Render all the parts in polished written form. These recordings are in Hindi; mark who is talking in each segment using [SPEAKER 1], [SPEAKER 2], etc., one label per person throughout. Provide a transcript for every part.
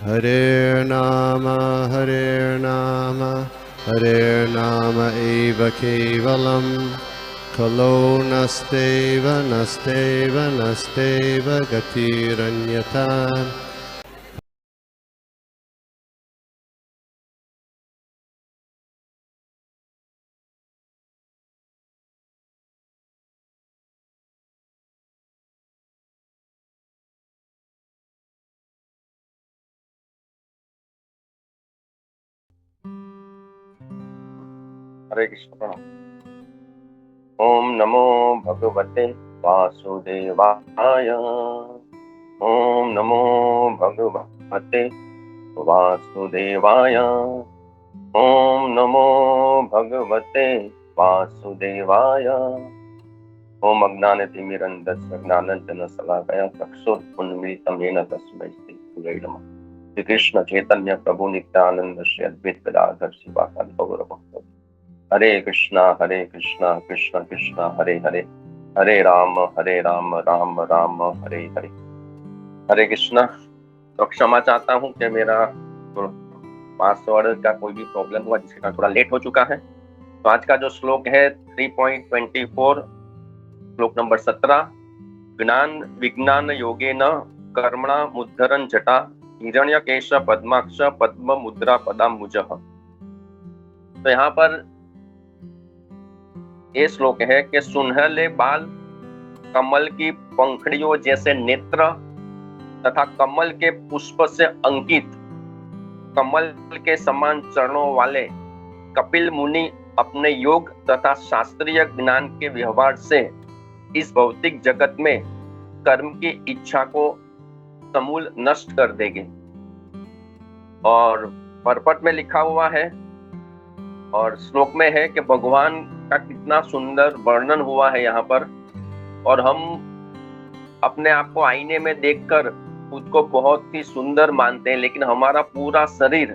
[SPEAKER 1] Hare Nama eva kevalam, kalo nasteva nasteva nasteva gatiranyata.
[SPEAKER 2] हरे कृष्ण। ओम नमो भगवते वासुदेवाय। ओम नमो भगवते वासुदेवाय। ओम नमो भगवते वासुदेवाय। ओम अज्ञानतिमिरन्धस्य ज्ञानाञ्जनशलाकया चक्षुरुन्मीलितं येन तस्मै श्रीगुरवे नमः। श्री कृष्ण चैतन्य प्रभु नित्यानंद श्री अद्वैत गदाधर शिवाकांत गौरभक्त। हरे कृष्णा कृष्ण कृष्ण हरे हरे, हरे राम राम राम हरे हरे। हरे कृष्णा। तो क्षमा चाहता हूँ कि मेरा पासवर्ड का कोई भी प्रॉब्लम हुआ जिसके कारण थोड़ा लेट हो चुका है। तो आज का जो श्लोक है 3.24, श्लोक नंबर 17, ज्ञान विज्ञान योगेन कर्मणा मुद्धरन जटा हिरण्यकेश पद्माक्ष पद्म मुद्रा पदाम्बुजः। तो यहाँ पर ये श्लोक है कि सुनहले बाल, कमल की पंखड़ियों जैसे नेत्र तथा कमल के पुष्प से अंकित कमल के समान चरणों वाले कपिल मुनि अपने योग तथा शास्त्रीय ज्ञान के व्यवहार से इस भौतिक जगत में कर्म की इच्छा को समूल नष्ट कर देंगे। और परपट में लिखा हुआ है और श्लोक में है कि भगवान का कितना सुंदर वर्णन हुआ है यहाँ पर। और हम अपने आप को आईने में देखकर खुद को बहुत ही सुंदर मानते हैं, लेकिन हमारा पूरा शरीर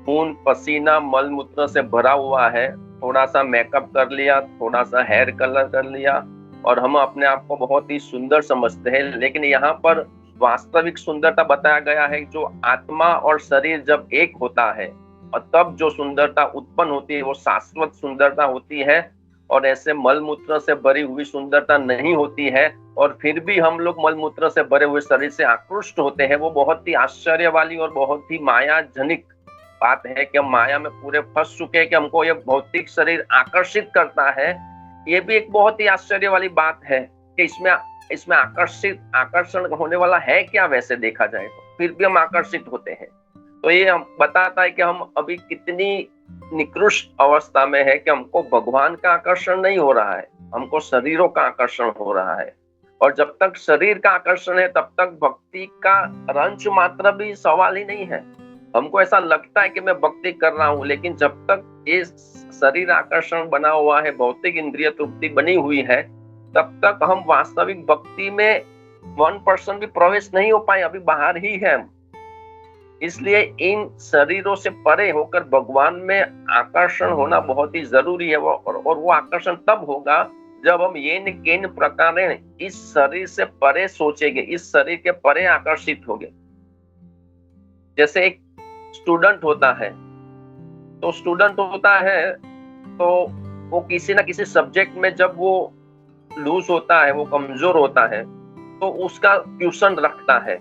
[SPEAKER 2] खून पसीना मल मूत्र से भरा हुआ है। थोड़ा सा मेकअप कर लिया, थोड़ा सा हेयर कलर कर लिया और हम अपने आप को बहुत ही सुंदर समझते हैं। लेकिन यहाँ पर वास्तविक सुंदरता बताया गया है, जो आत्मा और शरीर जब एक होता है और तब जो सुंदरता उत्पन्न होती है वो शाश्वत सुंदरता होती है। और ऐसे मल मूत्र से भरी हुई सुंदरता नहीं होती है। और फिर भी हम लोग मल मूत्र से भरे हुए शरीर से आकृष्ट होते हैं। वो बहुत ही आश्चर्य वाली और बहुत ही मायाजनिक बात है कि हम माया में पूरे फंस चुके हैं कि हमको ये भौतिक शरीर आकर्षित करता है। ये भी एक बहुत ही आश्चर्य वाली बात है कि इसमें आकर्षण होने वाला है क्या, वैसे देखा जाए तो फिर भी हम आकर्षित होते हैं। तो ये हम बताता है कि हम अभी कितनी निकृष्ट अवस्था में है कि हमको भगवान का आकर्षण नहीं हो रहा है, हमको शरीरों का आकर्षण हो रहा है। और जब तक शरीर का आकर्षण है तब तक भक्ति का रंच मात्र भी सवाल ही नहीं है। हमको ऐसा लगता है कि मैं भक्ति कर रहा हूँ, लेकिन जब तक ये शरीर आकर्षण बना हुआ है, भौतिक इंद्रिय तृप्ति बनी हुई है, तब तक हम वास्तविक भक्ति में 1% भी प्रवेश नहीं हो पाए, अभी बाहर ही है। इसलिए इन शरीरों से परे होकर भगवान में आकर्षण होना बहुत ही जरूरी है। और वो आकर्षण तब होगा जब हम ये केन प्रकार इस शरीर से परे सोचेंगे, इस शरीर के परे आकर्षित होंगे। जैसे एक स्टूडेंट होता है तो वो किसी ना किसी सब्जेक्ट में जब वो लूज होता है, वो कमजोर होता है, तो उसका ट्यूशन रखता है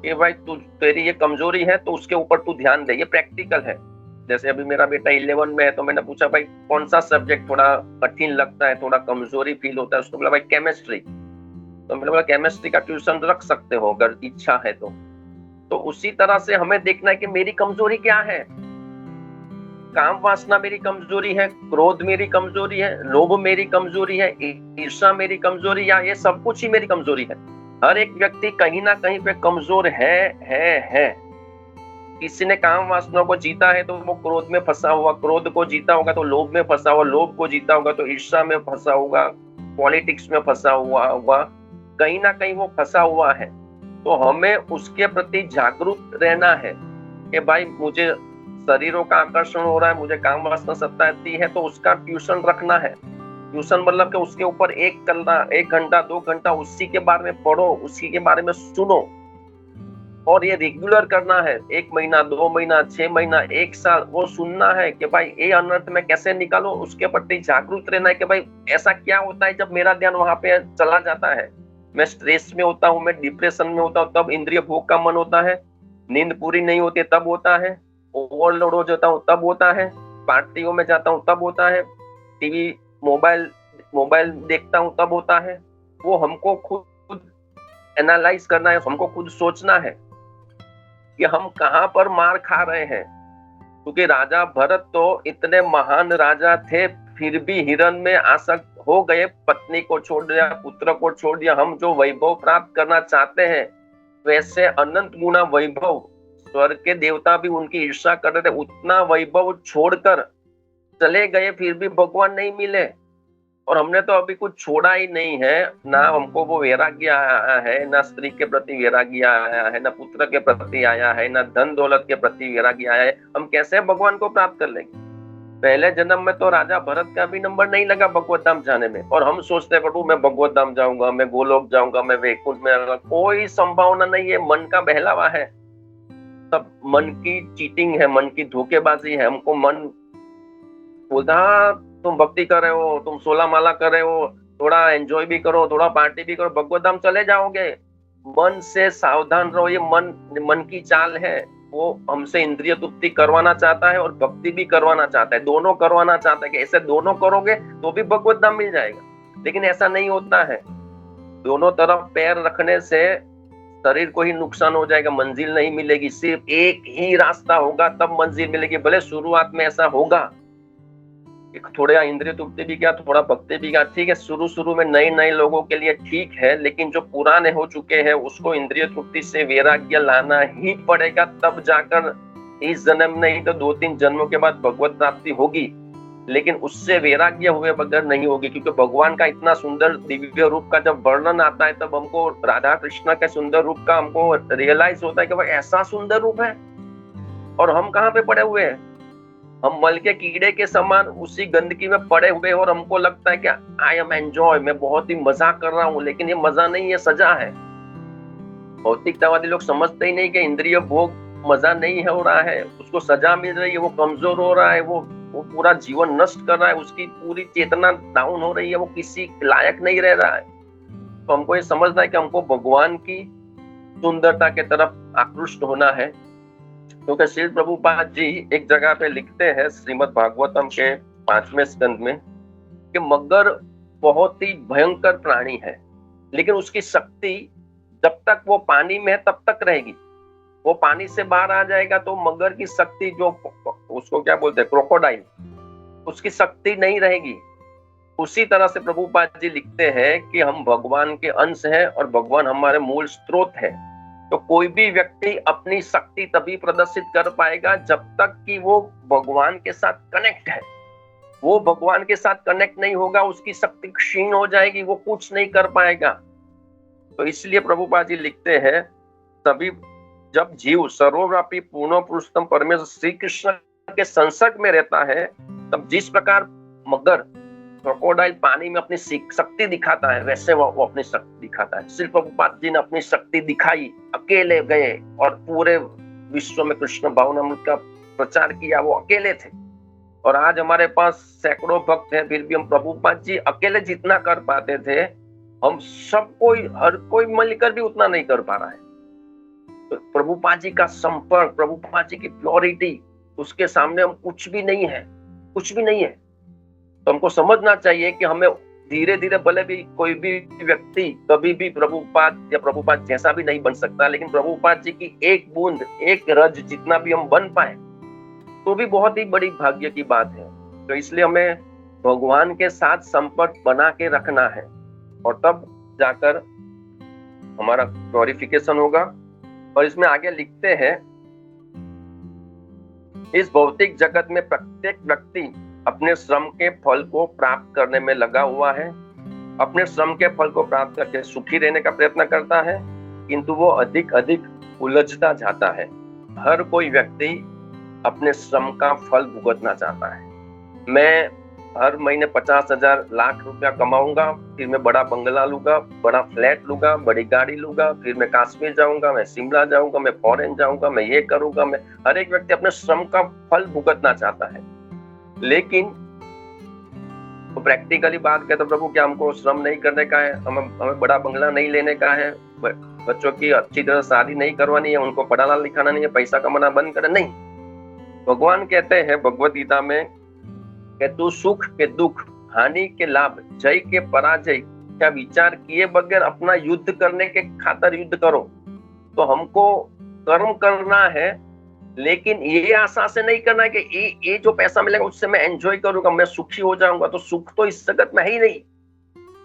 [SPEAKER 2] कि भाई तेरी ये कमजोरी है तो उसके ऊपर तू ध्यान दे, ये प्रैक्टिकल है। जैसे अभी मेरा बेटा 11 में है तो मैंने पूछा भाई कौन सा सब्जेक्ट थोड़ा कठिन लगता है, थोड़ा कमजोरी फील होता है। उसने बोला भाई केमिस्ट्री। तो मैंने बोला केमिस्ट्री का ट्यूशन रख सकते हो अगर इच्छा है तो उसी तरह से हमें देखना है कि मेरी कमजोरी क्या है। काम वासना मेरी कमजोरी है, क्रोध मेरी कमजोरी है, लोभ मेरी कमजोरी है, ईर्ष्या मेरी कमजोरी, या ये सब कुछ ही मेरी कमजोरी है। हर एक व्यक्ति कहीं ना कहीं पे कमजोर है। किसी ने काम वासना को जीता है तो वो क्रोध में फंसा हुआ, क्रोध को जीता होगा तो लोभ में फंसा हुआ, लोभ को जीता होगा तो ईर्ष्या में फंसा होगा, पॉलिटिक्स में फंसा हुआ होगा, कहीं ना कहीं वो फंसा हुआ है। तो हमें उसके प्रति जागरूक रहना है कि भाई मुझे शरीरों का आकर्षण हो रहा है, मुझे काम वासना सताती है, तो उसका ट्यूशन रखना है। ट्यूशन मतलब कि उसके ऊपर 1 घंटा 2 घंटा उसी के बारे में पढ़ो, उसी के बारे में सुनो और ये रेगुलर करना है, 1 महीना, 2 महीना, 6 महीना, 1 साल, वो सुनना है कि भाई ये अनर्थ में कैसे निकालो, उसके प्रति जागरूक रहना है कि भाई ऐसा क्या होता है जब मेरा ध्यान वहां पे चला जाता है। मैं स्ट्रेस में होता हूँ, मैं डिप्रेशन में होता हूँ, तब इंद्रिय भोग का मन होता है, नींद पूरी नहीं होती तब होता है, ओवरलोड हो जाता हूँ तब होता है, पार्टियों में जाता हूँ तब होता है, टीवी मोबाइल देखता हूँ तब होता है। वो हमको खुद एनालाइज करना है, हमको खुद सोचना है कि हम कहाँ पर मार खा रहे हैं। क्योंकि राजा भरत तो इतने महान राजा थे, फिर भी हिरण में आसक्त हो गए, पत्नी को छोड़ दिया, पुत्र को छोड़ दिया। हम जो वैभव प्राप्त करना चाहते हैं, वैसे अनंत गुना वैभव, स्वर्ग के देवता भी उनकी ईर्ष्या कर रहे थे, उतना वैभव छोड़कर चले गए, फिर भी भगवान नहीं मिले। और हमने तो अभी कुछ छोड़ा ही नहीं है, ना हमको वो वैराग्य आया है, ना स्त्री के प्रति वैराग्य आया है, ना पुत्र के प्रति आया है, ना धन दौलत के प्रति वैराग्य आया है। हम कैसे भगवान को प्राप्त कर लेंगे? पहले जन्म में तो राजा भरत का भी नंबर नहीं लगा भगवत धाम जाने में, और हम सोचते हैं प्रभु मैं भगवत धाम जाऊंगा, मैं गोलोक जाऊंगा, मैं वैकुंठ में आऊंगा। कोई संभावना नहीं है, मन का बहलावा है, सब मन की चीटिंग है, मन की धोखेबाजी है। हमको मन बोलता तुम भक्ति कर रहे हो, तुम 16 माला कर रहे हो, थोड़ा एंजॉय भी करो, थोड़ा पार्टी भी करो, भगवत धाम चले जाओगे। मन से सावधान रहो, ये मन की चाल है। वो हमसे इंद्रिय तृप्ति करवाना चाहता है और भक्ति भी करवाना चाहता है, दोनों करवाना चाहता है कि ऐसे दोनों करोगे तो भी भगवत धाम मिल जाएगा। लेकिन ऐसा नहीं होता है, दोनों तरफ पैर रखने से शरीर को ही नुकसान हो जाएगा, मंजिल नहीं मिलेगी। सिर्फ एक ही रास्ता होगा तब मंजिल मिलेगी। भले शुरुआत में ऐसा होगा, थोड़ा इंद्रिय तृप्ति भी क्या, थोड़ा भक्ति भी क्या, ठीक है, शुरू में नए लोगों के लिए ठीक है, लेकिन जो पुराने हो चुके हैं उसको इंद्रिय तृप्ति से वैराग्य लाना ही पड़ेगा, तब जाकर इस जन्म नहीं तो 2-3 जन्मों के बाद भगवत प्राप्ति होगी। लेकिन उससे वैराग्य हुए बगैर नहीं होगी, क्योंकि भगवान का इतना सुंदर दिव्य रूप का जब वर्णन आता है, तब हमको राधा कृष्ण के सुंदर रूप का हमको रियलाइज होता है कि भाई ऐसा सुंदर रूप है, और हम कहाँ पे पड़े हुए हैं? हम मल के कीड़े के समान उसी गंदगी में पड़े हुए, और हमको लगता है कि आई एम एंजॉय, मैं बहुत ही मजा कर रहा हूँ, लेकिन ये मजा नहीं है, सजा है। भौतिकतावादी लोग समझते ही नहीं कि इंद्रिय भोग मजा नहीं हो रहा है, उसको सजा मिल रही है, वो कमजोर हो रहा है, वो पूरा जीवन नष्ट कर रहा है, उसकी पूरी चेतना डाउन हो रही है, वो किसी लायक नहीं रह रहा है। तो हमको ये समझना है कि हमको भगवान की सुंदरता के तरफ आकृष्ट होना है। क्योंकि श्री प्रभुपाद जी एक जगह पे लिखते हैं श्रीमद् भागवतम के 5वें स्कंद में कि मगर बहुत ही भयंकर प्राणी है, लेकिन उसकी शक्ति जब तक वो पानी में है तब तक रहेगी। वो पानी से बाहर आ जाएगा तो मगर की शक्ति, जो उसको क्या बोलते हैं, क्रोकोडाइल, उसकी शक्ति नहीं रहेगी। उसी तरह से प्रभुपाद जी लिखते हैं कि हम भगवान के अंश हैं और भगवान हमारे मूल स्रोत है। तो कोई भी व्यक्ति अपनी शक्ति तभी प्रदर्शित कर पाएगा जब तक कि वो भगवान के साथ कनेक्ट है। वो भगवान के साथ कनेक्ट नहीं होगा, उसकी शक्ति क्षीण हो जाएगी, वो कुछ नहीं कर पाएगा। तो इसलिए प्रभुपाद जी लिखते हैं, तभी जब जीव सर्वव्यापी पूर्ण पुरुषोत्तम परमेश्वर श्री कृष्ण के संसर्ग में रहता है, तब जिस प्रकार मगर क्रोकोडाइल पानी में अपनी शक्ति दिखाता है, वैसे वो अपनी शक्ति दिखाता है। श्री प्रभुपाद जी ने अपनी शक्ति दिखाई, अकेले गए और पूरे विश्व में कृष्ण भावनामृत का प्रचार किया, वो अकेले थे। और आज हमारे पास सैकड़ों भक्त हैं, फिर भी हम प्रभुपाद जी अकेले जितना कर पाते थे, हम सब कोई, हर कोई मिलकर भी उतना नहीं कर पा रहा है। तो प्रभुपाद जी का संपर्क, प्रभुपाद जी की प्योरिटी, उसके सामने हम कुछ भी नहीं है, कुछ भी नहीं है। तो हमको समझना चाहिए कि हमें धीरे धीरे, भले भी कोई भी व्यक्ति कभी भी प्रभुपाद या प्रभुपाद जैसा भी नहीं बन सकता, लेकिन प्रभुपाद जी की एक बूंद, एक रज जितना भी हम बन पाए तो भी बहुत ही बड़ी भाग्य की बात है। तो इसलिए हमें भगवान के साथ संपर्क बना के रखना है, और तब जाकर हमारा प्योरिफिकेशन होगा। और इसमें आगे लिखते हैं, इस भौतिक जगत में प्रत्येक व्यक्ति अपने श्रम के फल को प्राप्त करने में लगा हुआ है, अपने श्रम के फल को प्राप्त करके सुखी रहने का प्रयत्न करता है, किंतु वो अधिक अधिक उलझता जाता है। हर कोई व्यक्ति अपने श्रम का फल भुगतना चाहता है। मैं हर महीने 50,000 लाख रुपया कमाऊंगा, फिर मैं बड़ा बंगला लूंगा, बड़ा फ्लैट लूंगा, बड़ी गाड़ी लूंगा, फिर मैं कश्मीर जाऊंगा, मैं शिमला जाऊंगा, मैं फॉरेन जाऊंगा, मैं ये करूंगा। मैं हर एक व्यक्ति अपने श्रम का फल भुगतना चाहता है, लेकिन तो प्रैक्टिकली बात करें तो प्रभु क्या हमको श्रम नहीं करने का है, हमें बड़ा बंगला नहीं लेने का है, बच्चों की अच्छी तरह शादी नहीं करवानी है, उनको पढ़ाना लिखाना नहीं है, पैसा कमाना बंद करना नहीं। भगवान कहते हैं भगवत गीता में कि तू सुख के दुख, हानि के लाभ, जय के पराजय क्या विचार किए बगैर अपना युद्ध करने के खातिर युद्ध करो। तो हमको कर्म करना है, लेकिन ये आशा से नहीं करना है कि ये जो पैसा मिलेगा उससे मैं एंजॉय करूंगा, मैं सुखी हो जाऊंगा। तो सुख तो इस जगत में है ही नहीं।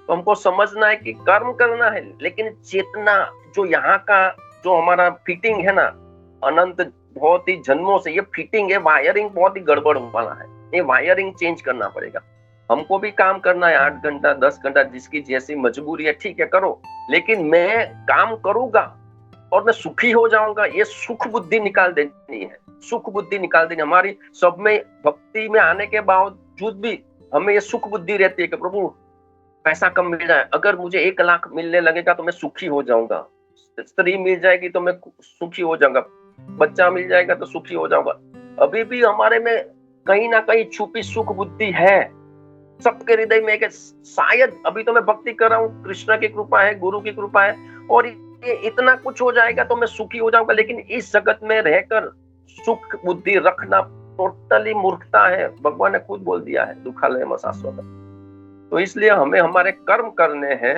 [SPEAKER 2] तो हमको समझना है कि कर्म करना है, लेकिन चेतना जो यहाँ का जो हमारा फिटिंग है ना, अनंत बहुत ही जन्मों से ये फिटिंग है, वायरिंग बहुत ही गड़बड़ वाला है। ये वायरिंग चेंज करना पड़ेगा। हमको भी काम करना है 8 घंटा 10 घंटा, जिसकी जैसी मजबूरी है ठीक है करो, लेकिन मैं काम करूंगा और मैं सुखी हो जाऊंगा। ये सुख बुद्धि निकाल देनी है, सुख बुद्धि निकाल देनी। हमारी सब में भक्ति में आने के बावजूद भी हमें ये सुख बुद्धि रहती है कि प्रभु पैसा कम मिल जाए, अगर मुझे 1 लाख मिलने लगेगा तो मैं सुखी हो जाऊंगा, स्त्री मिल जाएगी तो मैं सुखी हो जाऊंगा, बच्चा मिल जाएगा तो सुखी हो जाऊंगा। अभी भी हमारे में कहीं ना कहीं छुपी सुख बुद्धि है सबके हृदय में, कि शायद अभी तो मैं भक्ति कर रहा हूँ, कृष्ण की कृपा है, गुरु की कृपा है, और ये इतना कुछ हो जाएगा तो मैं सुखी हो जाऊंगा। लेकिन इस जगत में रहकर सुख बुद्धि रखना टोटली मूर्खता है। भगवान ने खुद बोल दिया है दुखालय में शाश्वत। तो इसलिए हमें हमारे कर्म करने हैं,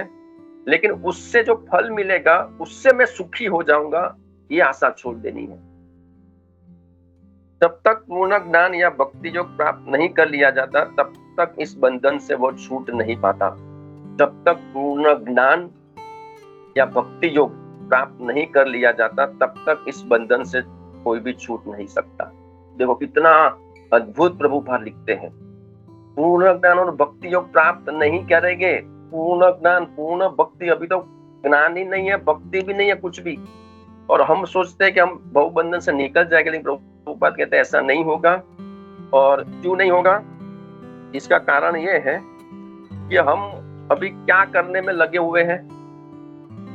[SPEAKER 2] लेकिन उससे जो फल मिलेगा उससे मैं सुखी हो जाऊंगा, ये आशा छोड़ देनी है। जब तक पूर्ण ज्ञान या भक्ति योग प्राप्त नहीं कर लिया जाता, तब तक इस बंधन से वो छूट नहीं पाता। जब तक पूर्ण ज्ञान या भक्ति योग प्राप्त नहीं कर लिया जाता, तब तक इस बंधन से कोई भी छूट नहीं सकता। देखो कितना अद्भुत प्रभु भार लिखते हैं। पूर्ण ज्ञान और भक्ति योग प्राप्त नहीं करेंगे, पूर्ण ज्ञान पूर्ण भक्ति, अभी तो ज्ञान ही नहीं है, भक्ति भी नहीं है, कुछ भी। और हम सोचते हैं कि हम बहुबंधन से निकल जाएंगे, लेकिन प्रभुपाद कहते हैं ऐसा नहीं होगा। और क्यों नहीं होगा? इसका कारण ये है कि हम अभी क्या करने में लगे हुए हैं।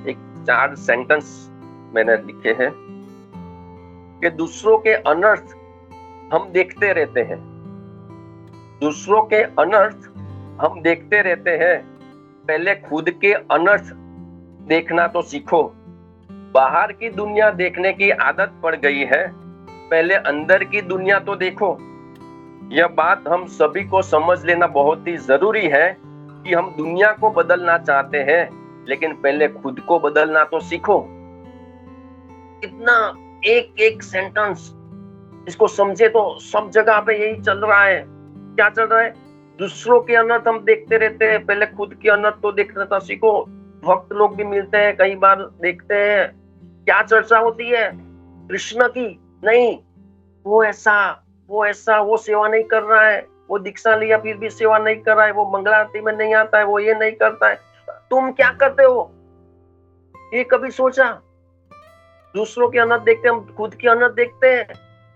[SPEAKER 2] एक 4 सेंटेंस मैंने लिखे हैं कि दूसरों के अनर्थ हम देखते रहते हैं, दूसरों के अनर्थ हम देखते रहते हैं। पहले खुद के अनर्थ देखना तो सीखो। बाहर की दुनिया देखने की आदत पड़ गई है, पहले अंदर की दुनिया तो देखो। यह बात हम सभी को समझ लेना बहुत ही जरूरी है कि हम दुनिया को बदलना चाहते हैं, लेकिन पहले खुद को बदलना तो सीखो। इतना एक सेंटेंस इसको समझे तो सब जगह पे यही चल रहा है। क्या चल रहा है? दूसरों के अनर्थ हम देखते रहते हैं, पहले खुद के अनर्थ तो देखना तो सीखो। भक्त लोग भी मिलते हैं, कई बार देखते हैं, क्या चर्चा होती है? कृष्ण की नहीं, वो ऐसा वो सेवा नहीं कर रहा है, वो दीक्षा लिया फिर भी सेवा नहीं कर रहा है, वो मंगला आरती में नहीं आता है, वो ये नहीं करता है। तुम क्या करते हो? ये कभी सोचा? दूसरों के अनर्थ देखते, हम खुद की अनर्थ देखते हैं।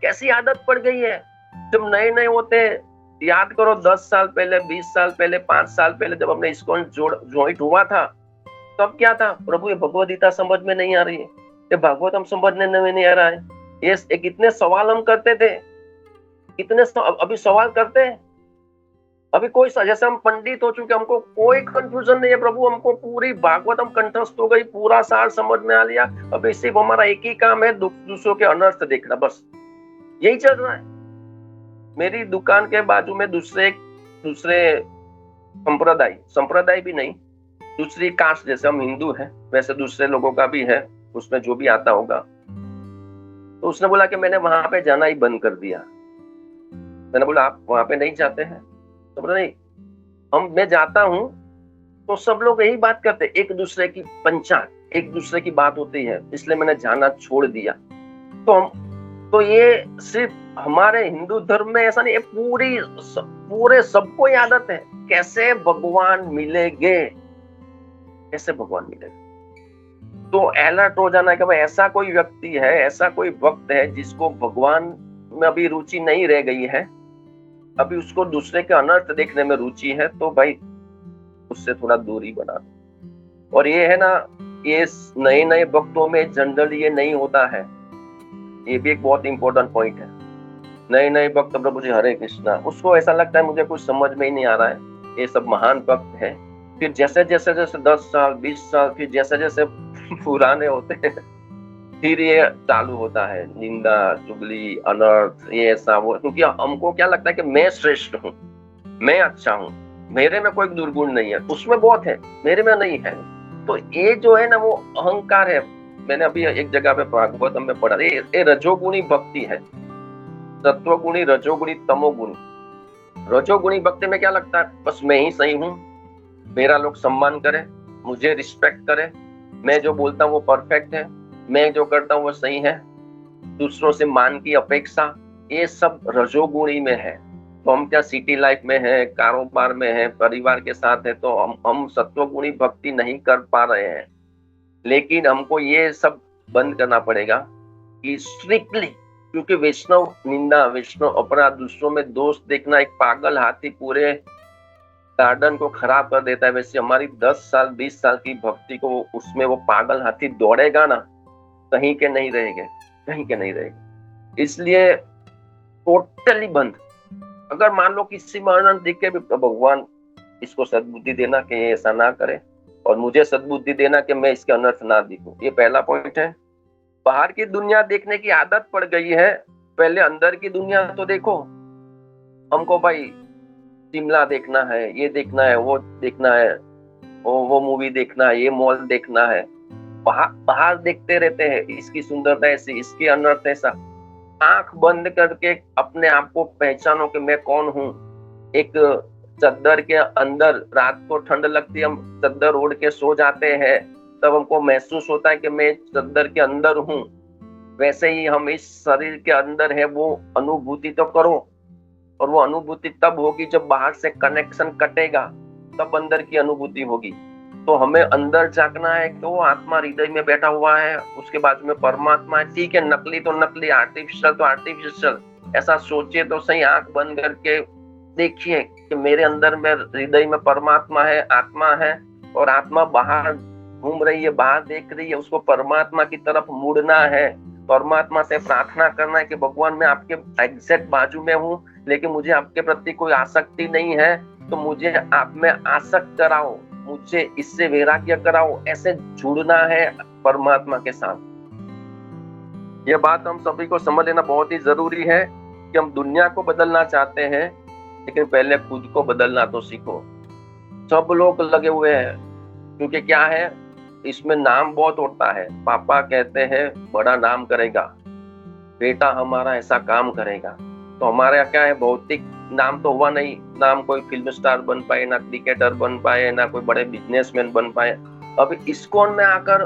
[SPEAKER 2] कैसी आदत पड़ गई है। जब नए होते हैं, याद करो 10 साल पहले, 20 साल पहले, 5 साल पहले जब हमने इस्कॉन ज्वाइंट हुआ था, तब क्या था? प्रभु ये भगवद गीता समझ में नहीं आ रही है, ये भागवत हम समझने में नहीं आ रहा है। ये कितने सवाल हम करते थे, कितने अभी सवाल करते हैं। अभी कोई जैसे हम पंडित हो चुके, हमको कोई कंफ्यूजन नहीं है। प्रभु हमको पूरी भागवत हम कंठस्थ हो गई, पूरा सार समझ में आ लिया। अभी सिर्फ हमारा एक ही काम है, दूसरों के अनर्थ देखना, बस यही चल रहा है। मेरी दुकान के बाजू में दूसरे संप्रदाय भी नहीं, दूसरी कास्ट, जैसे हम हिंदू हैं वैसे दूसरे लोगों का भी है, उसमें जो भी आता होगा। तो उसने बोला कि मैंने वहां पे जाना ही बंद कर दिया। मैंने बोला आप वहां पे नहीं जाते हैं? तो बोला नहीं, मैं जाता हूं तो सब लोग यही बात करते, एक दूसरे की पंचांग, एक दूसरे की बात होती है, इसलिए मैंने जाना छोड़ दिया। तो ये सिर्फ हमारे हिंदू धर्म में ऐसा नहीं है, पूरे सबको ये आदत है। कैसे भगवान मिलेंगे, कैसे भगवान मिलेगा? तो अलर्ट हो जाना है कि भाई ऐसा कोई व्यक्ति है, ऐसा कोई भक्त है जिसको भगवान में अभी रुचि नहीं रह गई है, अभी उसको दूसरे के अनर्थ देखने में रुचि है, तो भाई उससे थोड़ा दूरी बना दो। और ये है ना, ये नए नए भक्तों में जनरली ये नहीं होता है, ये भी एक बहुत इंपॉर्टेंट पॉइंट है। नए नए भक्त प्रभु जी हरे कृष्णा, उसको ऐसा लगता है मुझे कुछ समझ में ही नहीं आ रहा है, ये सब महान भक्त है। फिर जैसे जैसे 10 साल 20 साल, फिर जैसे जैसे पुराने होते हैं, फिर ये चालू होता है निंदा चुगली अनर्थ, ये ऐसा वो, क्योंकि हमको क्या लगता है कि मैं श्रेष्ठ हूँ, मैं अच्छा हूँ, मेरे में कोई दुर्गुण नहीं है, उसमें बहुत है, मेरे में नहीं है। तो ये जो है ना वो अहंकार है। मैंने अभी एक जगह पे भागवतम में पढ़ा, ये रजोगुणी भक्ति है, सत्वगुणी रजोगुणी तमोगुणी। रजोगुणी भक्ति में क्या लगता है, बस मैं ही सही हूँ, मेरा लोग सम्मान करे, मुझे रिस्पेक्ट करे, मैं जो बोलता हूँ वो परफेक्ट है, मैं जो करता हूँ वो सही है, दूसरों से मान की अपेक्षा, ये सब रजोगुणी में है। तो हम क्या सिटी लाइफ में है, कारोबार में है, परिवार के साथ है, तो हम सत्वगुणी भक्ति नहीं कर पा रहे हैं। लेकिन हमको ये सब बंद करना पड़ेगा कि स्ट्रिक्टली, क्योंकि वैष्णव निंदा, वैष्णव अपराध, दूसरों में दोष देखना, एक पागल हाथी पूरे गार्डन को खराब कर देता है, वैसे हमारी 10 साल 20 साल की भक्ति को उसमें वो पागल हाथी दौड़ेगा ना, कहीं के नहीं रहेंगे, कहीं के नहीं रहेंगे। इसलिए टोटली बंद। अगर मान लो किसी मरण दिखे भी, तो भगवान इसको सद्बुद्धि देना कि ये ऐसा ना करे, और मुझे सद्बुद्धि देना कि मैं इसके अनर्थ ना दिखूं। ये पहला पॉइंट है। बाहर की दुनिया देखने की आदत पड़ गई है, पहले अंदर की दुनिया तो देखो। हमको भाई शिमला देखना है, ये देखना है, वो देखना है, वो मूवी देखना है, ये मॉल देखना है, बाहर देखते रहते हैं, इसकी सुंदरता ऐसी, इसकी अनर्थ ऐसा। आंख बंद करके अपने आप को पहचानो कि मैं कौन हूँ। एक चद्दर के अंदर रात को ठंड लगती है, हम चद्दर ओढ़ के सो जाते हैं, तब हमको महसूस होता है कि मैं चद्दर के अंदर हूँ। वैसे ही हम इस शरीर के अंदर है, वो अनुभूति तो करो। और वो अनुभूति तब होगी जब बाहर से कनेक्शन कटेगा, तब अंदर की अनुभूति होगी। तो हमें अंदर झांकना है कि वो आत्मा हृदय में बैठा हुआ है, उसके बाजू में परमात्मा है। ठीक है, नकली तो नकली, आर्टिफिशियल तो आर्टिफिशियल, ऐसा सोचिए तो सही। आंख बंद करके देखिए कि मेरे अंदर में हृदय में परमात्मा है, आत्मा है, और आत्मा बाहर घूम रही है, बाहर देख रही है। उसको परमात्मा की तरफ मुड़ना है, परमात्मा से प्रार्थना करना है कि भगवान मैं आपके एग्जैक्ट बाजू में हूँ, लेकिन मुझे आपके प्रति कोई आसक्ति नहीं है, तो मुझे आप में आसक्त कराओ, मुझे इससे वैराग्य कराओ। ऐसे जुड़ना है परमात्मा के साथ। यह बात हम सभी को समझ लेना बहुत ही जरूरी है कि हम दुनिया को बदलना चाहते हैं, लेकिन पहले खुद को बदलना तो सीखो। सब लोग लगे हुए हैं, क्योंकि क्या है, इसमें नाम बहुत होता है। पापा कहते हैं बड़ा नाम करेगा, बेटा हमारा ऐसा काम करेगा, तो हमारा क्या है, भौतिक नाम तो हुआ नहीं। नाम कोई फिल्म स्टार बन पाए, ना क्रिकेटर बन पाए, ना कोई बड़े बिजनेसमैन बन पाए। अब इस्कॉन में आकर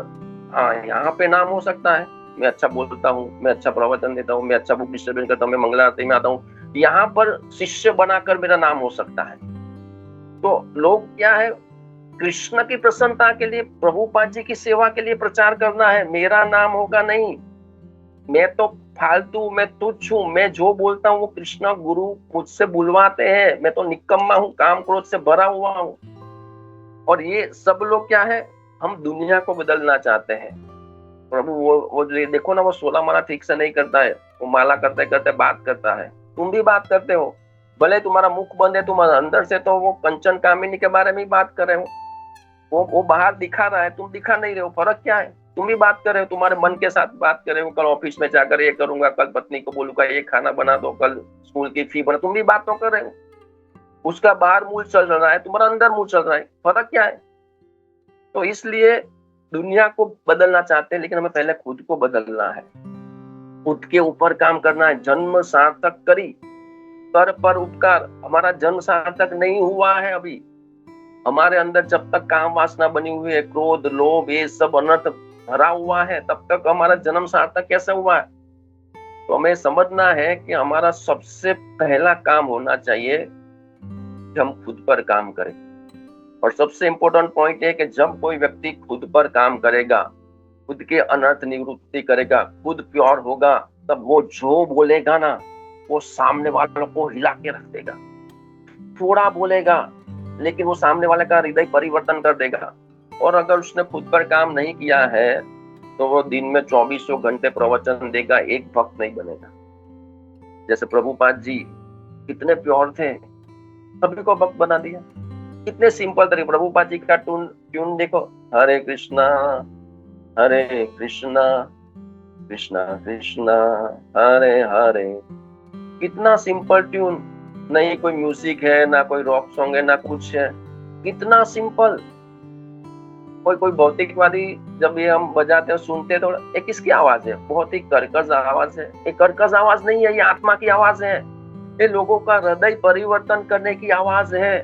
[SPEAKER 2] हाँ, यहाँ पे नाम हो सकता है, मैं अच्छा बोलता हूँ, मैं अच्छा प्रवचन देता हूँ, मैं अच्छा बुक डिस्ट्रीब्यूट करता हूँ, मैं मंगला आरती में आता हूँ, यहाँ पर शिष्य बनाकर मेरा नाम हो सकता है। तो लोग क्या है, कृष्ण की प्रसन्नता के लिए, प्रभुपाद जी की सेवा के लिए प्रचार करना है, मेरा नाम होगा नहीं। मैं तो फालतू, मैं तुच्छ हूँ, मैं जो बोलता हूँ वो कृष्ण गुरु मुझसे बुलवाते हैं, मैं तो निकम्मा हूँ, काम क्रोध से भरा हुआ हूँ। और ये सब लोग क्या है, हम दुनिया को बदलना चाहते हैं। प्रभु वो देखो ना, वो 16 माला ठीक से नहीं करता है, वो माला करते करते बात करता है। तुम भी बात करते हो, भले तुम्हारा मुख बंद है, तुम्हारे अंदर से तो वो कंचन कामिनी के बारे में ही बात कर रहे हो। वो बाहर दिखा रहा है, तुम दिखा नहीं रहे हो, फर्क क्या है? तुम भी बात कर रहे हो, तुम्हारे मन के साथ बात कर रहे हो, कल ऑफिस में जाकर ये करूंगा, कल पत्नी को बोलूंगा ये खाना बना दो, कल स्कूल की फी बना, तुम भी बात तो कर रहे हो। उसका बाहर मूल चल रहा है, तुम्हारा अंदर मूल चल रहा है, फर्क क्या है? तो इसलिए दुनिया को बदलना चाहते हैं, लेकिन हमें पहले खुद को बदलना है, खुद के ऊपर काम करना है। जन्म सार्थक करी, कर पर उपकार। हमारा जन्म सार्थक नहीं हुआ है अभी। हमारे अंदर जब तक काम वासना बनी हुई है, क्रोध लोभ ये सब अनर्थ भरा हुआ है, तब तक हमारा जन्म सार्थक कैसे हुआ है? तो हमें समझना है कि हमारा सबसे पहला काम होना चाहिए कि हम खुद पर काम करें। और सबसे इंपॉर्टेंट पॉइंट है कि जब कोई व्यक्ति खुद पर काम करेगा, खुद के अनर्थ निवृत्ति करेगा, खुद प्योर होगा, तब वो जो बोलेगा ना, वो सामने वालों को हिला के रख देगा। थोड़ा बोलेगा लेकिन वो सामने वाले का हृदय परिवर्तन कर देगा। और अगर उसने खुद पर काम नहीं किया है तो वो दिन में 24 घंटे प्रवचन देगा, एक भक्त नहीं बनेगा। जैसे प्रभुपाद जी कितने प्योर थे, सभी को भक्त बना दिया। कितने सिंपल तरीके। प्रभुपाद जी का ट्यून देखो, हरे कृष्णा कृष्णा कृष्णा हरे हरे। कितना सिंपल ट्यून, नहीं कोई म्यूजिक है, ना कोई रॉक सॉन्ग है, ना कुछ है, कितना सिंपल। कोई भौतिकवादी जब ये हम बजाते हैं सुनते हैं तो ये किसकी आवाज है? बहुत ही कर्कश आवाज है। ये कर्कश आवाज नहीं है, ये आत्मा की आवाज है। ये लोगों का हृदय परिवर्तन करने की आवाज है।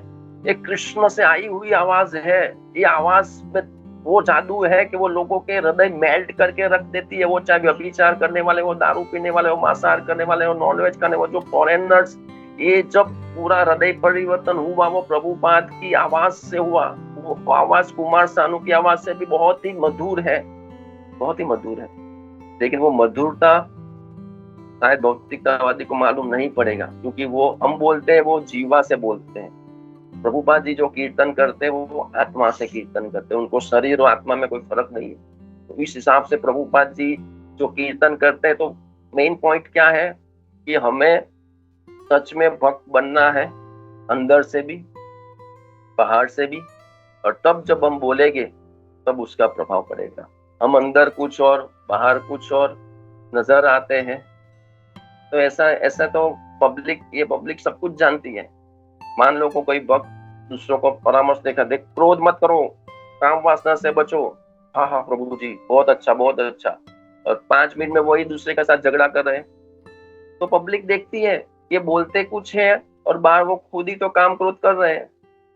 [SPEAKER 2] ये कृष्ण से आई हुई आवाज है। ये आवाज में वो जादू है कि वो लोगों के हृदय मेल्ट करके रख देती है। वो चाहे व्यभिचार करने वाले हो, दारू पीने वाले हो, मांसाहार करने वाले हो, नॉनवेज खाने वाले, जो फॉरेनर्स, ये जब पूरा हृदय परिवर्तन हुआ वो प्रभुपाद की आवाज से हुआ। वो आवाज कुमार सानू की आवाज से भी बहुत ही मधुर है, बहुत ही मधुर है। लेकिन वो मधुरता शायद भौतिकतावादी को मालूम नहीं पड़ेगा, क्योंकि वो हम बोलते हैं वो जीवा से बोलते हैं। प्रभुपाद जी जो कीर्तन करते हैं वो आत्मा से कीर्तन करते हैं, उनको शरीर और आत्मा में कोई फर्क नहीं है। तो इस हिसाब से प्रभुपाद जी जो कीर्तन करते हैं, तो मेन पॉइंट क्या है कि हमें सच में भक्त बनना है, अंदर से भी बाहर से भी। और तब जब हम बोलेंगे तब उसका प्रभाव पड़ेगा। हम अंदर कुछ और बाहर कुछ और नजर आते हैं, तो ऐसा तो पब्लिक सब कुछ जानती है। मान लो कोई भक्त दूसरों को परामर्श देगा, देख क्रोध मत करो, काम वासना से बचो। हाँ प्रभु जी बहुत अच्छा बहुत अच्छा। और 5 मिनट में वही दूसरे के साथ झगड़ा कर रहे हैं। तो पब्लिक देखती है ये बोलते कुछ है और बाहर वो खुद ही तो काम क्रोध कर रहे हैं,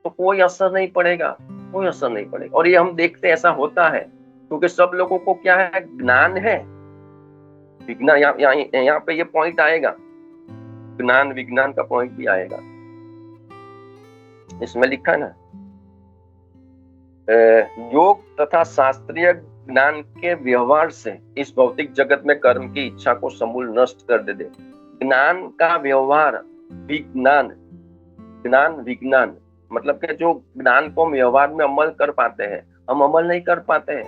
[SPEAKER 2] तो कोई असर नहीं पड़ेगा, कोई असर नहीं पड़ेगा। और ये हम देखते ऐसा होता है क्योंकि सब लोगों को क्या है, ज्ञान है। विज्ञान यहाँ पे ये पॉइंट आएगा, ज्ञान विज्ञान का पॉइंट भी आएगा। इसमें लिखा है ना, योग तथा शास्त्रीय ज्ञान के व्यवहार से इस भौतिक जगत में कर्म की इच्छा को समूल नष्ट कर दे। ज्ञान का व्यवहार, ज्ञान विज्ञान मतलब कि जो ज्ञान को हम व्यवहार में अमल कर पाते हैं, हम अमल नहीं कर पाते हैं।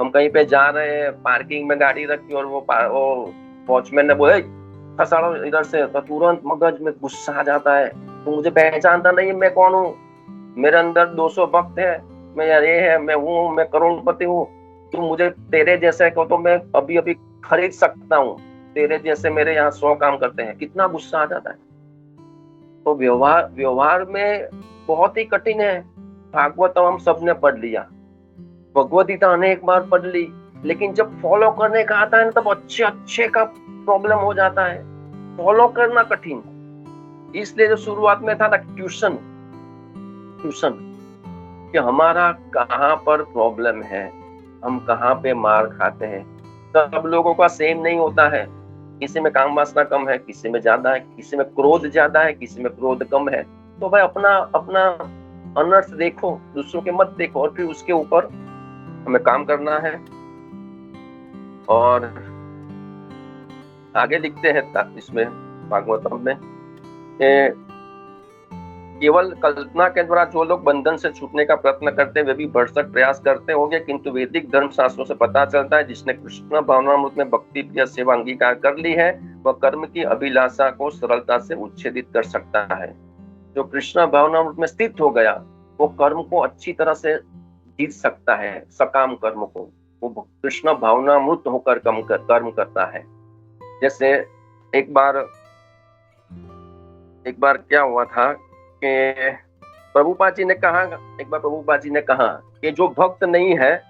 [SPEAKER 2] हम कहीं पे जा रहे हैं, पार्किंग में गाड़ी रखी और वो वॉचमैन ने बोले खसाड़ो इधर से, तो तुरंत मगज में गुस्सा आ जाता है। तो मुझे पहचानता नहीं है मैं कौन हूँ, मेरे अंदर 200 भक्त है, मैं ये है, मैं हूँ, मैं करोड़पति हूँ। तुम मुझे तेरे जैसे को तो मैं अभी अभी खरीद सकता हूँ, तेरे जैसे मेरे यहाँ 100 काम करते हैं। कितना गुस्सा आ जाता है। तो व्यवहार में बहुत ही कठिन है। भागवतम हम सबने पढ़ लिया, भगवद गीता अनेक बार पढ़ ली, लेकिन जब फॉलो करने का आता है ना तब अच्छे का प्रॉब्लम हो जाता है। फॉलो करना कठिन, इसलिए जो शुरुआत में था ना ट्यूशन कि हमारा कहाँ पर प्रॉब्लम है, हम कहाँ पे मार खाते हैं। सब लोगों का सेम नहीं होता है, किसी में काम वासना कम है, किसी में ज्यादा है, किसी में क्रोध ज्यादा है, किसी में क्रोध कम है। तो भाई अपना अनर्थ देखो, दूसरों के मत देखो, और फिर उसके ऊपर हमें काम करना है। और आगे लिखते हैं इसमें भागवतम में, केवल कल्पना के द्वारा जो लोग बंधन से छूटने का प्रयत्न करते हैं वे भी भरसक प्रयास करते होंगे, किंतु वैदिक धर्म शास्त्रों से पता चलता है जिसने कृष्ण भावनामृत में भक्ति प्रिय सेवा अंगीकार कर ली है वह कर्म की अभिलाषा को सरलता से उच्छेदित कर सकता है। जो कृष्ण भावनामृत में स्थित हो गया वो कर्म को अच्छी तरह से जीत सकता है, सकाम कर्म को। वो कृष्ण भावनामृत होकर कर्म करता है। जैसे एक बार क्या हुआ था कि प्रभुपाद जी ने कहा कि जो भक्त नहीं है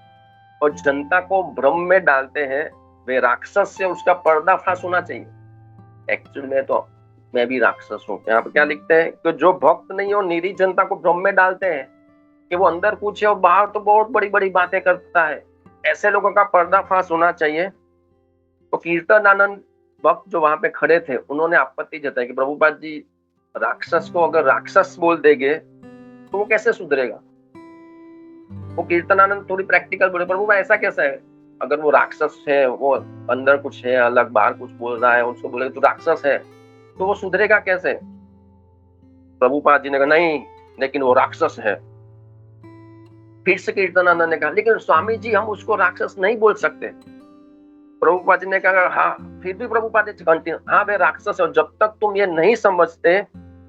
[SPEAKER 2] और जनता को भ्रम में डालते हैं वे राक्षस से उसका पर्दाफाश होना चाहिए। एक्चुअली में तो मैं भी राक्षस हूँ। यहाँ पे क्या लिखते हैं कि जो भक्त नहीं हो निरी जनता को भ्रम में डालते हैं कि वो अंदर कुछ है और बाहर तो बहुत बड़ी बड़ी बातें करता है, ऐसे लोगों का पर्दाफाश होना चाहिए। तो कीर्तनानंद भक्त जो वहां पे खड़े थे उन्होंने आपत्ति जताई कि प्रभुपाद जी राक्षस को अगर राक्षस बोल देंगे तो वो कैसे सुधरेगा। वो कीर्तनानंद थोड़ी प्रैक्टिकल बोले, प्रभु ऐसा कैसा है, अगर वो राक्षस है, वो अंदर कुछ है अलग, बाहर कुछ बोल रहा है, उसको बोले तो राक्षस है, तो वो सुधरेगा कैसे? प्रभुपाद जी ने कहा नहीं, लेकिन वो राक्षस है। फिर से कीर्तनानंद ने कहा लेकिन स्वामी जी हम उसको राक्षस नहीं बोल सकते। प्रभुपाद जी ने कहा हाँ, फिर भी प्रभुपाद जी कंटिन्यू, हाँ वे राक्षस है, और जब तक तुम ये नहीं समझते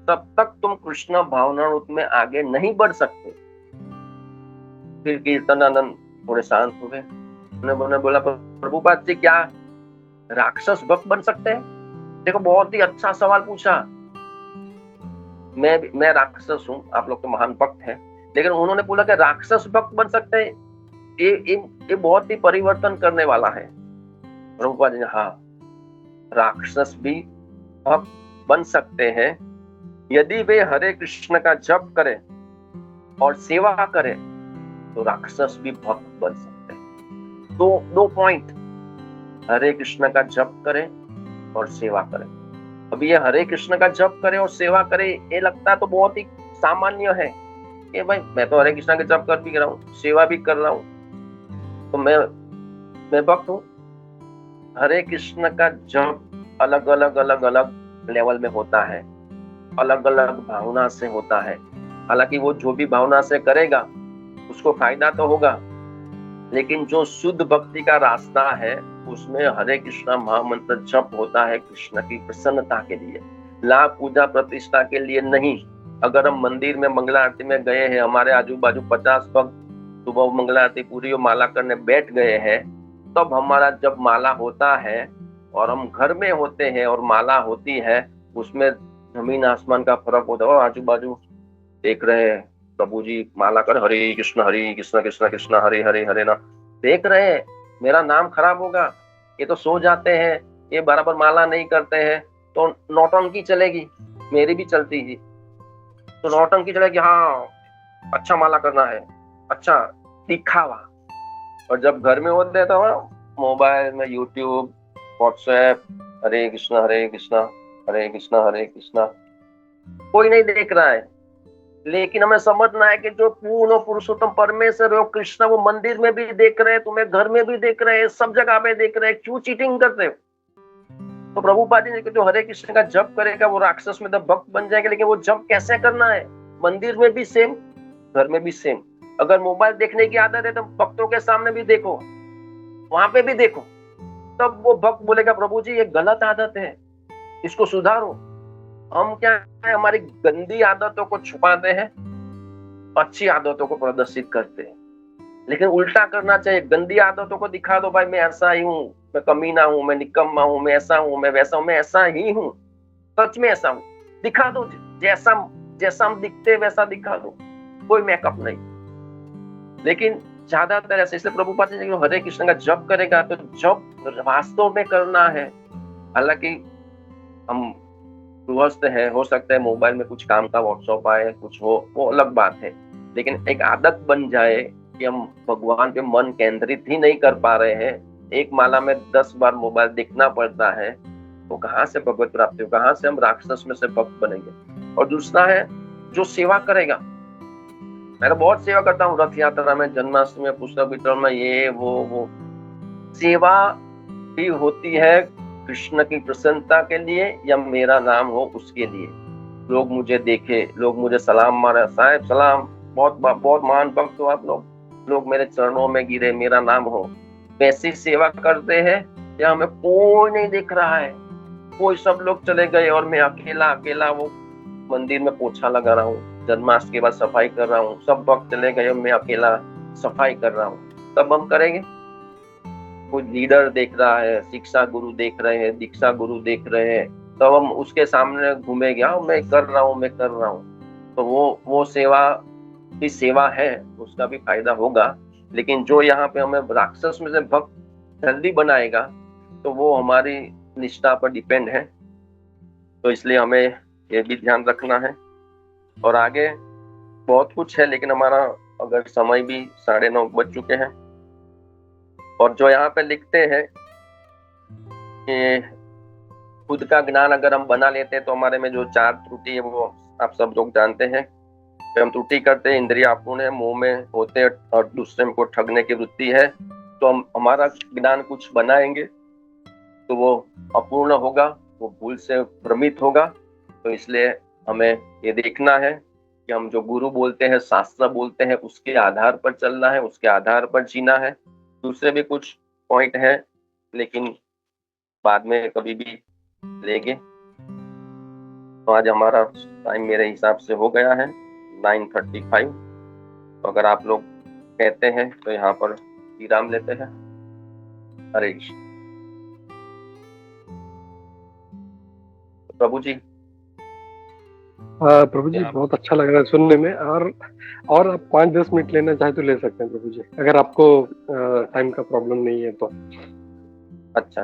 [SPEAKER 2] तब तक तुम कृष्ण भावना रूप में आगे नहीं बढ़ सकते। फिर कीर्तनानंद थोड़े शांत हो गए। उन्होंने बोला प्रभुपाद जी क्या राक्षस भक्त बन सकते हैं? देखो बहुत ही अच्छा सवाल पूछा। मैं राक्षस हूँ, आप लोग तो महान भक्त हैं, लेकिन उन्होंने बोला कि राक्षस भक्त बन सकते हैं, ये बहुत ही परिवर्तन करने वाला है। प्रभुपाद जी ने हाँ, राक्षस भी भक्त बन सकते हैं यदि वे हरे कृष्ण का जप करें और सेवा करें, तो राक्षस भी भक्त बन सकते हैं। दो पॉइंट, हरे कृष्ण का जप करें और सेवा करें। अभी ये हरे कृष्ण का जप करे और सेवा करे, ये लगता है तो बहुत ही सामान्य है कि भाई मैं तो हरे कृष्ण का जप कर भी रहा हूँ, सेवा भी कर रहा हूँ, तो मैं भक्त हूँ। हरे कृष्ण का जप अलग अलग लेवल में होता है, अलग अलग भावना से होता है। हालांकि वो जो भी भावना से करेगा उसको फायदा तो होगा, लेकिन जो शुद्ध भक्ति का रास्ता है उसमें हरे कृष्णा महामंत्र जप होता है कृष्ण की प्रसन्नता के लिए, लाभ पूजा प्रतिष्ठा के लिए नहीं। अगर हम मंदिर में मंगला आरती में गए हैं, हमारे आजू बाजू 50 भक्त सुबह मंगला आरती पूरी और माला करने बैठ गए हैं, तब हमारा जब माला होता है और हम घर में होते हैं और माला होती है, उसमें जमीन आसमान का फर्क होता है। और आजू बाजू देख रहे हैं प्रभु जी माला कर हरे कृष्ण कृष्ण कृष्ण हरे हरे हरे ना, देख रहे हैं मेरा नाम खराब होगा, ये तो सो जाते हैं, ये बराबर माला नहीं करते हैं, तो नौटंकी चलेगी, मेरी भी चलती थी, तो नौटंकी चलेगी, हाँ अच्छा माला करना है, अच्छा दिखावा। और जब घर में होते तो मोबाइल में यूट्यूब व्हाट्सएप हरे कृष्णा हरे कृष्णा, कोई नहीं देख रहा है। लेकिन हमें समझना है कि जो पूर्ण पुरुषोत्तम परमेश्वर है कृष्ण, वो मंदिर में भी देख रहे हैं, तुम्हें घर में भी देख रहे हैं, सब जगह पे देख रहे हैं, क्यों चीटिंग करते हो? तो प्रभुपाद जी ने जो हरे कृष्ण का जप करेगा वो राक्षस में तो भक्त बन जाएगा, लेकिन वो जप कैसे करना है? मंदिर में भी सेम, घर में भी सेम। अगर मोबाइल देखने की आदत है तो भक्तों के सामने भी देखो, वहां पे भी देखो, तब वो भक्त बोलेगा प्रभु जी ये गलत आदत है, इसको सुधारो। हम क्या है, हमारी गंदी आदतों को छुपाते हैं, अच्छी आदतों को प्रदर्शित करते हैं। लेकिन उल्टा करना चाहिए, गंदी आदतों को दिखा दो, भाई मैं ऐसा ही हूँ, मैं कमीना हूँ, मैं निकम्मा हूँ, मैं ऐसा हूँ, मैं वैसा हूँ, मैं ऐसा ही हूँ, सच में ऐसा हूँ, दिखा दो, जैसा हम दिखते वैसा दिखा दो, कोई मेकअप नहीं। लेकिन ज्यादातर ऐसे, इसलिए प्रभुपाद जी ने हरे कृष्ण का जप करेगा तो जप वास्तव में करना है। हालांकि हम गृहस्थ है, हो सकता है मोबाइल में कुछ काम का व्हाट्सएप आए, कुछ हो, वो अलग बात है, लेकिन एक आदत बन जाए कि हम भगवान पे मन केंद्रित ही नहीं कर पा रहे हैं, एक माला में 10 बार मोबाइल देखना पड़ता है, तो कहाँ से भगवत प्राप्ति हो, कहाँ से हम राक्षस में से भक्त बनेंगे? और दूसरा है जो सेवा करेगा, मैं तो बहुत सेवा करता हूँ, रथ यात्रा में, जन्माष्टमी में, पुस्तक वितरण में, ये वो सेवा भी होती है कृष्ण की प्रसन्नता के लिए या मेरा नाम हो उसके लिए, लोग मुझे देखे, लोग मुझे सलाम मारे, साहब सलाम, बहुत महान भक्त हो आप लोग मेरे चरणों में गिरे, मेरा नाम हो, वैसी सेवा करते हैं। या हमें कोई नहीं दिख रहा है, कोई सब लोग चले गए और मैं अकेला वो मंदिर में पोछा लगा रहा हूँ, जन्माष्टमी के बाद सफाई कर रहा हूँ, सब भक्त चले गए और मैं अकेला सफाई कर रहा हूँ, तब हम करेंगे? कोई लीडर देख रहा है, शिक्षा गुरु देख रहे हैं, दीक्षा गुरु देख रहे हैं, तब हम उसके सामने घूमेंगे, हाँ मैं कर रहा हूँ, तो वो सेवा भी सेवा है, उसका भी फायदा होगा। लेकिन जो यहाँ पे हमें राक्षस में से भक्त जल्दी बनाएगा तो वो हमारी निष्ठा पर डिपेंड है, तो इसलिए हमें ये भी ध्यान रखना है। और आगे बहुत कुछ है, लेकिन हमारा अगर समय भी 9:30 बज चुके हैं, और जो यहाँ पे लिखते हैं कि खुद का ज्ञान अगर हम बना लेते हैं तो हमारे में जो 4 त्रुटि है वो आप सब लोग जानते हैं। तो हम त्रुटि करते हैं, इंद्रिय अपूर्ण है, मुंह में होते हैं और दूसरे को ठगने की वृत्ति है, तो हम हमारा ज्ञान कुछ बनाएंगे तो वो अपूर्ण होगा, वो भूल से भ्रमित होगा। तो इसलिए हमें ये देखना है कि हम जो गुरु बोलते हैं, शास्त्र बोलते हैं, उसके आधार पर चलना है, उसके आधार पर जीना है। दूसरे भी कुछ पॉइंट हैं, लेकिन बाद में कभी भी लेंगे। तो आज हमारा टाइम मेरे हिसाब से हो गया है 9:35। तो अगर आप लोग कहते हैं तो यहाँ पर विराम लेते हैं। हरे कृष्ण। प्रभु जी,
[SPEAKER 3] प्रभु जी बहुत अच्छा लग रहा है सुनने में। और आप 5-10 मिनट लेना चाहे तो ले सकते हैं प्रभु जी, अगर आपको टाइम का प्रॉब्लम नहीं है तो।
[SPEAKER 2] अच्छा,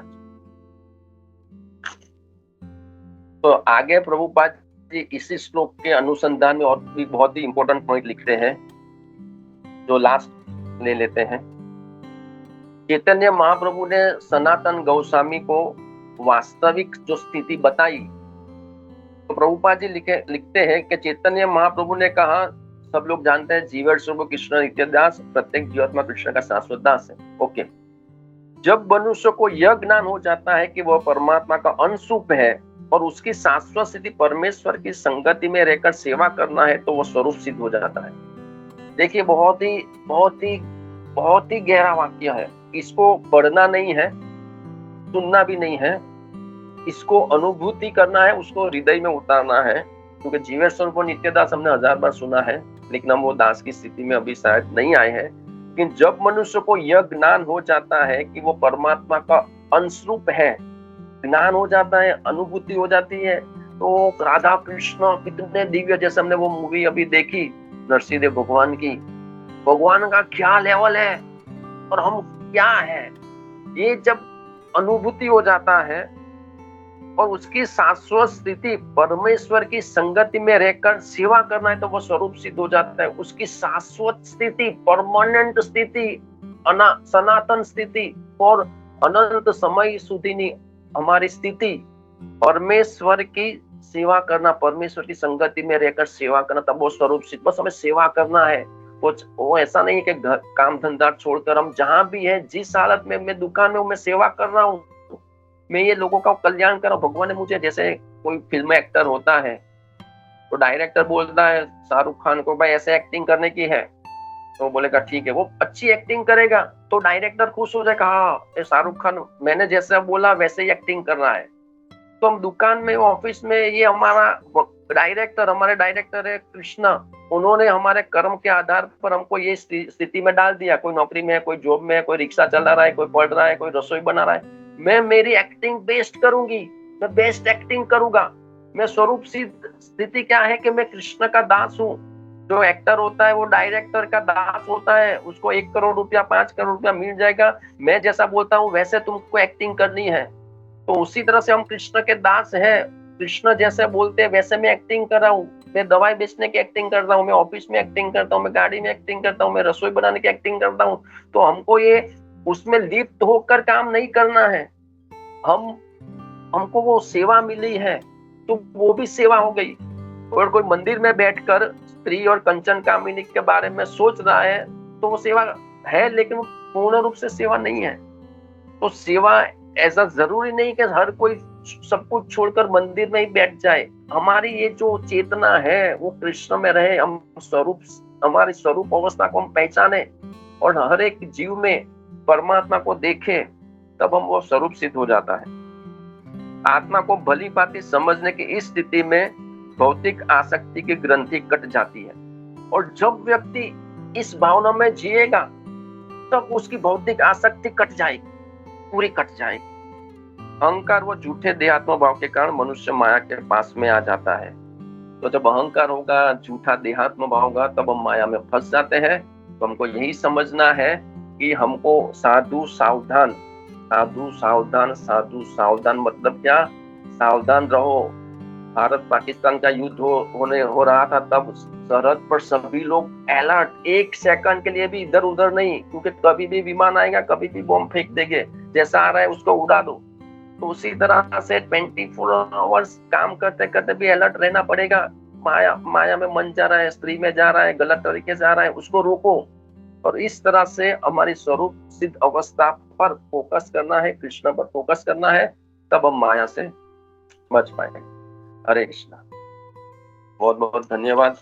[SPEAKER 2] तो आगे प्रभुपाद जी इसी श्लोक के अनुसंधान में और भी बहुत ही इंपॉर्टेंट पॉइंट लिखते हैं, जो लास्ट ले लेते हैं। चैतन्य महाप्रभु ने सनातन गोस्वामी को वास्तविक जो स्थिति बताई, तो प्रभुपाद जी लिखते हैं कि चैतन्य महाप्रभु ने कहा, सब लोग जानते हैं जीवन स्वरूप कृष्ण नित्यदास, प्रत्येक जीवात्मा कृष्ण का शाश्वत दास है। ओके, जब मनुष्य को यह ज्ञान हो जाता है कि वह परमात्मा का अंशरूप है और उसकी शाश्वत स्थिति परमेश्वर की संगति में रहकर सेवा करना है, तो वह स्वरूप सिद्ध हो जाता है। देखिए, बहुत ही गहरा वाक्य है। इसको पढ़ना नहीं है, सुनना भी नहीं है, इसको अनुभूति करना है, उसको हृदय में उतारना है। क्योंकि जीवन स्वरूप नित्यदास हमने 1000 बार सुना है, लेकिन हम वो दास की स्थिति में अभी शायद नहीं आए हैं। लेकिन जब मनुष्य को यह ज्ञान हो जाता है कि वो परमात्मा का अंशरूप है, ज्ञान हो जाता है, अनुभूति हो जाती है, तो राधा कृष्ण कितने दिव्य, जैसे हमने वो मूवी अभी देखी नरसिंह भगवान की, भगवान का क्या लेवल है और हम क्या है, ये जब अनुभूति हो जाता है और उसकी शाश्वत स्थिति परमेश्वर की संगति में रहकर सेवा करना है, तो वो स्वरूप सिद्ध हो जाता है। उसकी शाश्वत स्थिति, परमानेंट स्थिति, सनातन स्थिति और अनंत समय सुधीनी हमारी स्थिति परमेश्वर की सेवा करना, परमेश्वर की संगति में रहकर सेवा करना, तब वो स्वरूप सिद्ध। बस हमें सेवा करना है। वो ऐसा नहीं है कि घर काम धंधा छोड़कर हम जहां भी है, जिस हालत में, मैं दुकान में हूँ, मैं सेवा कर रहा हूँ, मैं ये लोगों का कल्याण कर रहा हूँ। भगवान ने मुझे, जैसे कोई फिल्म एक्टर होता है तो डायरेक्टर बोलता है शाहरुख खान को, भाई ऐसे एक्टिंग करने की है, तो बोलेगा ठीक है, वो अच्छी एक्टिंग करेगा तो डायरेक्टर खुश हो जाएगा, हाँ शाहरुख खान मैंने जैसा बोला वैसे ही एक्टिंग कर रहा है। तो हम दुकान में, ऑफिस में, ये हमारे डायरेक्टर है कृष्णा, उन्होंने हमारे कर्म के आधार पर हमको ये स्थिति में डाल दिया। कोई नौकरी में है, कोई जॉब में है, कोई रिक्शा चला रहा है, कोई पढ़ रहा है, कोई रसोई बना रहा है। मैं मेरी एक्टिंग बेस्ट करूंगी, मैं बेस्ट एक्टिंग करूंगा। मैं स्वरूप सिद्ध स्थिति क्या है कि मैं कृष्ण का दास हूँ। जो एक्टर होता है वो डायरेक्टर का दास होता है, उसको 1 करोड़ रुपया, 5 करोड़ रुपया मिल जाएगा। मैं जैसा बोलता हूँ वैसे तुमको एक्टिंग करनी है। तो उसी तरह से हम कृष्ण के दास हैं। कृष्ण जैसे बोलते हैं वैसे मैं एक्टिंग कर रहा हूँ। मैं दवाई बेचने की एक्टिंग करता हूँ, मैं ऑफिस में एक्टिंग करता हूँ, मैं गाड़ी में एक्टिंग करता हूँ, मैं रसोई बनाने की एक्टिंग करता हूँ। तो हमको ये उसमें लिप्त होकर काम नहीं करना है। हमको वो सेवा मिली है तो वो भी सेवा हो गई। और कोई मंदिर में बैठकर स्त्री और कंचन कामिनी के बारे में सोच रहा है तो वो सेवा है, लेकिन वो पूर्ण रूप से सेवा नहीं है। तो सेवा ऐसा जरूरी नहीं कि हर कोई सब कुछ छोड़कर मंदिर में ही बैठ जाए। हमारी ये जो चेतना है वो कृष्ण में रहे, हम हमारी स्वरूप अवस्था को हम पहचाने और हर एक जीव में परमात्मा को देखें, तब हम वो स्वरूप सिद्ध हो जाता है। आत्मा को भली भांति समझने की इस स्थिति में भौतिक आसक्ति की ग्रंथि कट जाती है। और जब व्यक्ति इस भावना में जिएगा तब उसकी भौतिक आसक्ति कट जाएगी, पूरी कट जाएगी। अहंकार व झूठे देहात्म भाव के कारण मनुष्य माया के पास में आ जाता है। तो जब अहंकार होगा, झूठा देहात्म भाव होगा, तब हम माया में फंस जाते हैं। तो हमको यही समझना है कि हमको साधु सावधान, साधु सावधान, साधु सावधान मतलब क्या? सावधान रहो। भारत पाकिस्तान का युद्ध हो रहा था, तब सरहद पर सभी लोग अलर्ट, 1 सेकंड के लिए भी इधर उधर नहीं, क्योंकि कभी भी विमान आएगा, कभी भी बम फेंक देंगे, जैसा आ रहा है उसको उड़ा दो। तो उसी तरह से 24 आवर्स काम करते करते भी अलर्ट रहना पड़ेगा। माया में मन जा रहा है, स्त्री में जा रहा है, गलत तरीके से आ रहा है, उसको रोको। और इस तरह से हमारी स्वरूप सिद्ध अवस्था पर फोकस करना है, कृष्ण पर फोकस करना है, तब हम माया से बच पाए। हरे कृष्णा। बहुत बहुत धन्यवाद।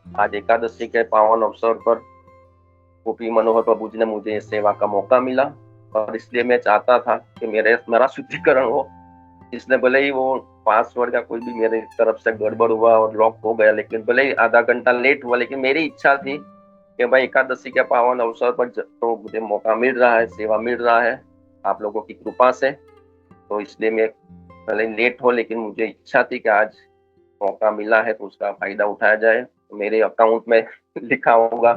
[SPEAKER 2] आज एकादशी के पावन अवसर पर गोपी मनोहर प्रभु जी ने मुझे इस सेवा का मौका मिला, और इसलिए मैं चाहता था कि मेरा शुद्धिकरण हो। इसलिए भले ही वो पासवर्ड का कोई भी मेरे तरफ से गड़बड़ हुआ और लॉक हो गया, लेकिन भले ही आधा घंटा लेट हुआ, लेकिन मेरी इच्छा थी कि भाई एकादशी के पावन अवसर पर तो मुझे मौका मिल रहा है, सेवा मिल रहा है आप लोगों की कृपा से, तो इसलिए मैं भले ही लेट हो, लेकिन मुझे इच्छा थी कि आज मौका मिला है तो उसका फायदा उठाया जाए। तो मेरे अकाउंट में लिखा होगा,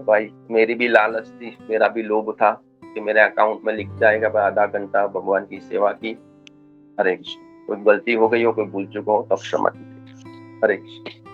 [SPEAKER 2] भाई मेरी भी लालच थी, मेरा भी लोभ था कि मेरे अकाउंट में लिख जाएगा भाई आधा घंटा भगवान की सेवा की। हरे कृष्ण। कोई गलती हो गई हो, कोई भूल चुका हो, तब क्षमा कीजिए। हरे कृष्ण।